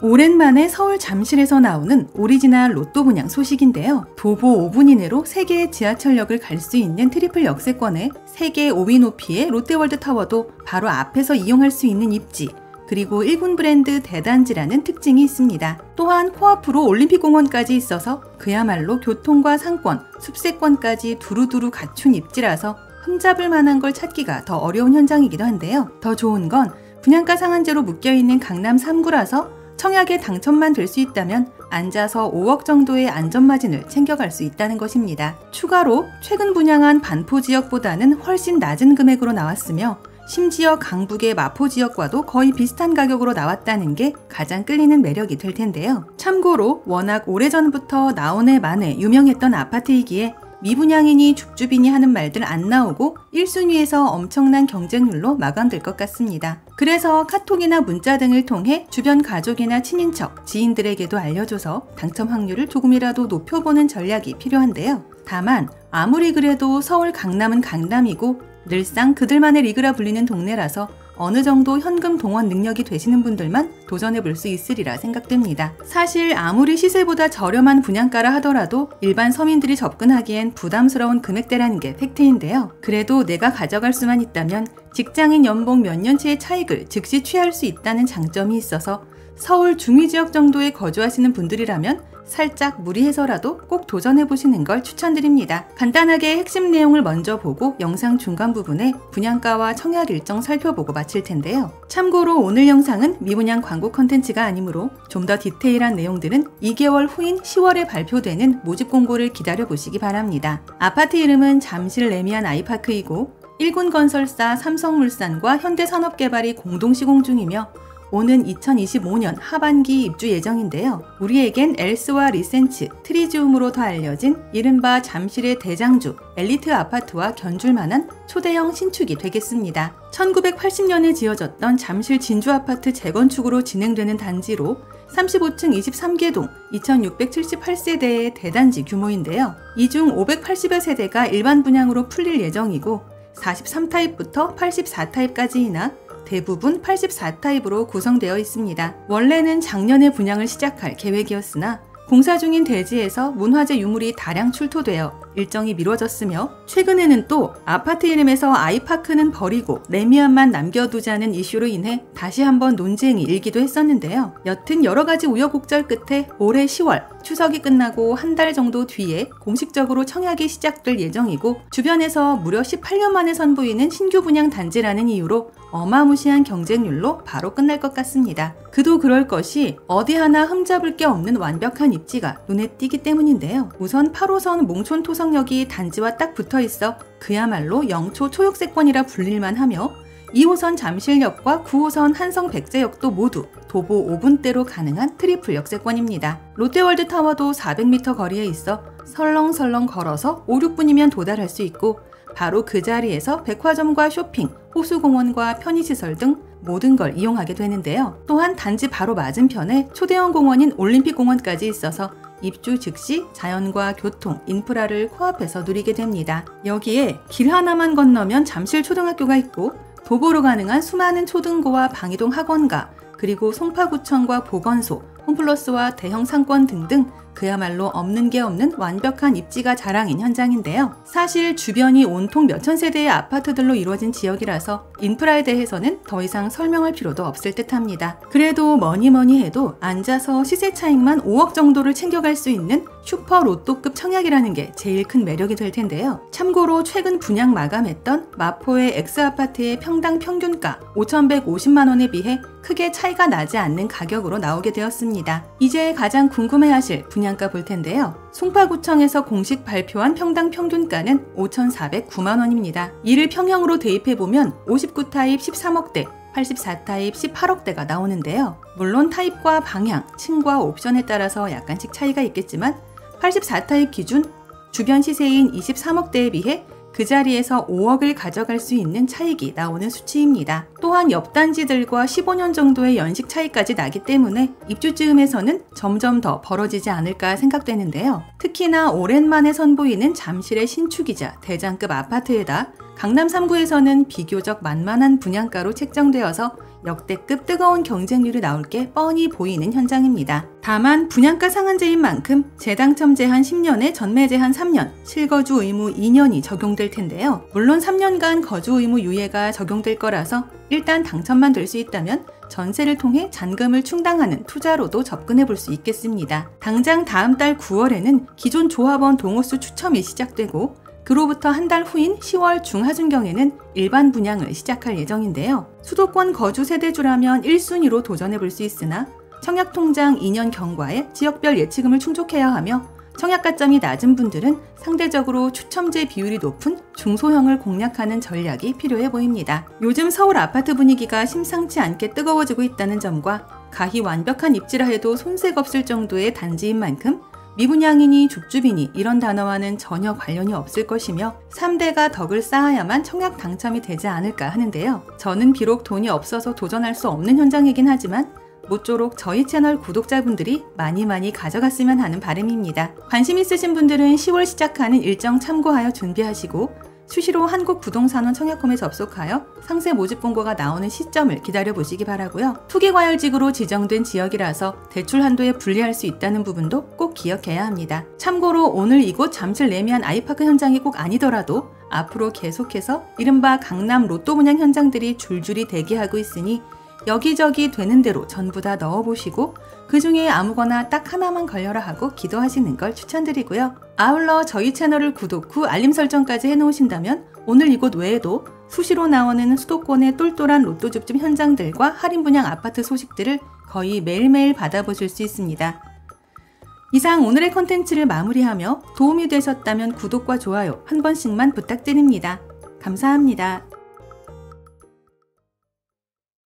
오랜만에 서울 잠실에서 나오는 오리지널 로또 분양 소식인데요. 도보 5분 이내로 3개의 지하철역을 갈 수 있는 트리플 역세권에 세계 5위 높이의 롯데월드타워도 바로 앞에서 이용할 수 있는 입지, 그리고 1군 브랜드 대단지라는 특징이 있습니다. 또한 코앞으로 올림픽공원까지 있어서 그야말로 교통과 상권, 숲세권까지 두루두루 갖춘 입지라서 흠잡을 만한 걸 찾기가 더 어려운 현장이기도 한데요. 더 좋은 건 분양가 상한제로 묶여있는 강남 3구라서 청약에 당첨만 될 수 있다면 앉아서 5억 정도의 안전마진을 챙겨갈 수 있다는 것입니다. 추가로 최근 분양한 반포 지역보다는 훨씬 낮은 금액으로 나왔으며 심지어 강북의 마포 지역과도 거의 비슷한 가격으로 나왔다는 게 가장 끌리는 매력이 될 텐데요. 참고로 워낙 오래전부터 나오네 마네 유명했던 아파트이기에 미분양이니 줍줍이니 하는 말들 안 나오고 1순위에서 엄청난 경쟁률로 마감될 것 같습니다. 그래서 카톡이나 문자 등을 통해 주변 가족이나 친인척, 지인들에게도 알려줘서 당첨 확률을 조금이라도 높여보는 전략이 필요한데요. 다만 아무리 그래도 서울 강남은 강남이고 늘상 그들만의 리그라 불리는 동네라서 어느 정도 현금 동원 능력이 되시는 분들만 도전해 볼 수 있으리라 생각됩니다. 사실 아무리 시세보다 저렴한 분양가라 하더라도 일반 서민들이 접근하기엔 부담스러운 금액대라는 게 팩트인데요. 그래도 내가 가져갈 수만 있다면 직장인 연봉 몇 년치의 차익을 즉시 취할 수 있다는 장점이 있어서 서울 중위 지역 정도에 거주하시는 분들이라면 살짝 무리해서라도 꼭 도전해보시는 걸 추천드립니다. 간단하게 핵심 내용을 먼저 보고 영상 중간 부분에 분양가와 청약 일정 살펴보고 마칠 텐데요. 참고로 오늘 영상은 미분양 광고 컨텐츠가 아니므로 좀 더 디테일한 내용들은 2개월 후인 10월에 발표되는 모집 공고를 기다려보시기 바랍니다. 아파트 이름은 잠실 레미안 아이파크이고 1군 건설사 삼성물산과 현대산업개발이 공동 시공 중이며 오는 2025년 하반기 입주 예정인데요. 우리에겐 엘스와 리센츠, 트리지움으로 더 알려진 이른바 잠실의 대장주, 엘리트 아파트와 견줄 만한 초대형 신축이 되겠습니다. 1980년에 지어졌던 잠실 진주아파트 재건축으로 진행되는 단지로 35층 23개 동 2678세대의 대단지 규모인데요. 이 중 580여 세대가 일반 분양으로 풀릴 예정이고 43타입부터 84타입까지이나 대부분 84타입으로 구성되어 있습니다. 원래는 작년에 분양을 시작할 계획이었으나 공사 중인 대지에서 문화재 유물이 다량 출토되어 일정이 미뤄졌으며 최근에는 또 아파트 이름에서 아이파크는 버리고 레미안만 남겨두자는 이슈로 인해 다시 한번 논쟁이 일기도 했었는데요. 여튼 여러가지 우여곡절 끝에 올해 10월 추석이 끝나고 한 달 정도 뒤에 공식적으로 청약이 시작될 예정이고 주변에서 무려 18년 만에 선보이는 신규 분양 단지라는 이유로 어마무시한 경쟁률로 바로 끝날 것 같습니다. 그도 그럴 것이 어디 하나 흠잡을 게 없는 완벽한 입지가 눈에 띄기 때문인데요. 우선 8호선 몽촌 토성역이 단지와 딱 붙어 있어 그야말로 영초 초역세권이라 불릴만 하며 2호선 잠실역과 9호선 한성 백제역도 모두 도보 5분대로 가능한 트리플 역세권입니다. 롯데월드타워도 400m 거리에 있어 설렁설렁 걸어서 5, 6분이면 도달할 수 있고 바로 그 자리에서 백화점과 쇼핑, 호수공원과 편의시설 등 모든 걸 이용하게 되는데요. 또한 단지 바로 맞은편에 초대형 공원인 올림픽공원까지 있어서 입주 즉시 자연과 교통, 인프라를 코앞에서 누리게 됩니다. 여기에 길 하나만 건너면 잠실초등학교가 있고 도보로 가능한 수많은 초등고와 방이동 학원가, 그리고 송파구청과 보건소, 홈플러스와 대형 상권 등등 그야말로 없는 게 없는 완벽한 입지가 자랑인 현장인데요. 사실 주변이 온통 몇천 세대의 아파트들로 이루어진 지역이라서 인프라에 대해서는 더 이상 설명할 필요도 없을 듯합니다. 그래도 뭐니 해도 앉아서 시세 차익만 5억 정도를 챙겨갈 수 있는 슈퍼 로또급 청약이라는 게 제일 큰 매력이 될 텐데요. 참고로 최근 분양 마감했던 마포의 X아파트의 평당 평균가 5,150만 원에 비해 크게 차이가 나지 않는 가격으로 나오게 되었습니다. 이제 가장 궁금해하실 분양가 볼 텐데요. 송파구청에서 공식 발표한 평당 평균가는 5,409만 원입니다. 이를 평형으로 대입해보면 59타입 13억대, 84타입 18억대가 나오는데요. 물론 타입과 방향, 층과 옵션에 따라서 약간씩 차이가 있겠지만 84타입 기준 주변 시세인 23억대에 비해 그 자리에서 5억을 가져갈 수 있는 차익이 나오는 수치입니다. 또한 옆 단지들과 15년 정도의 연식 차이까지 나기 때문에 입주 즈음에서는 점점 더 벌어지지 않을까 생각되는데요. 특히나 오랜만에 선보이는 잠실의 신축이자 대장급 아파트에다 강남 3구에서는 비교적 만만한 분양가로 책정되어서 역대급 뜨거운 경쟁률이 나올 게 뻔히 보이는 현장입니다. 다만 분양가 상한제인 만큼 재당첨 제한 10년에 전매 제한 3년, 실거주 의무 2년이 적용될 텐데요. 물론 3년간 거주 의무 유예가 적용될 거라서 일단 당첨만 될 수 있다면 전세를 통해 잔금을 충당하는 투자로도 접근해 볼 수 있겠습니다. 당장 다음 달 9월에는 기존 조합원 동호수 추첨이 시작되고 그로부터 한 달 후인 10월 중하순경에는 일반 분양을 시작할 예정인데요. 수도권 거주 세대주라면 1순위로 도전해 볼 수 있으나 청약통장 2년 경과에 지역별 예치금을 충족해야 하며 청약가점이 낮은 분들은 상대적으로 추첨제 비율이 높은 중소형을 공략하는 전략이 필요해 보입니다. 요즘 서울 아파트 분위기가 심상치 않게 뜨거워지고 있다는 점과 가히 완벽한 입지라 해도 손색 없을 정도의 단지인 만큼 미분양이니 줍줍이니 이런 단어와는 전혀 관련이 없을 것이며 3대가 덕을 쌓아야만 청약 당첨이 되지 않을까 하는데요. 저는 비록 돈이 없어서 도전할 수 없는 현장이긴 하지만 모쪼록 저희 채널 구독자분들이 많이 가져갔으면 하는 바람입니다. 관심 있으신 분들은 10월 시작하는 일정 참고하여 준비하시고 수시로 한국부동산원 청약홈에 접속하여 상세 모집 공고가 나오는 시점을 기다려보시기 바라고요. 투기과열지구로 지정된 지역이라서 대출 한도에 불리할 수 있다는 부분도 꼭 기억해야 합니다. 참고로 오늘 이곳 잠실 레미안 아이파크 현장이 꼭 아니더라도 앞으로 계속해서 이른바 강남 로또 분양 현장들이 줄줄이 대기하고 있으니 여기저기 되는 대로 전부 다 넣어보시고 그 중에 아무거나 딱 하나만 걸려라 하고 기도하시는 걸 추천드리고요. 아울러 저희 채널을 구독 후 알림 설정까지 해놓으신다면 오늘 이곳 외에도 수시로 나오는 수도권의 똘똘한 로또 줍줍 현장들과 할인 분양 아파트 소식들을 거의 매일매일 받아보실 수 있습니다. 이상 오늘의 컨텐츠를 마무리하며 도움이 되셨다면 구독과 좋아요 한 번씩만 부탁드립니다. 감사합니다.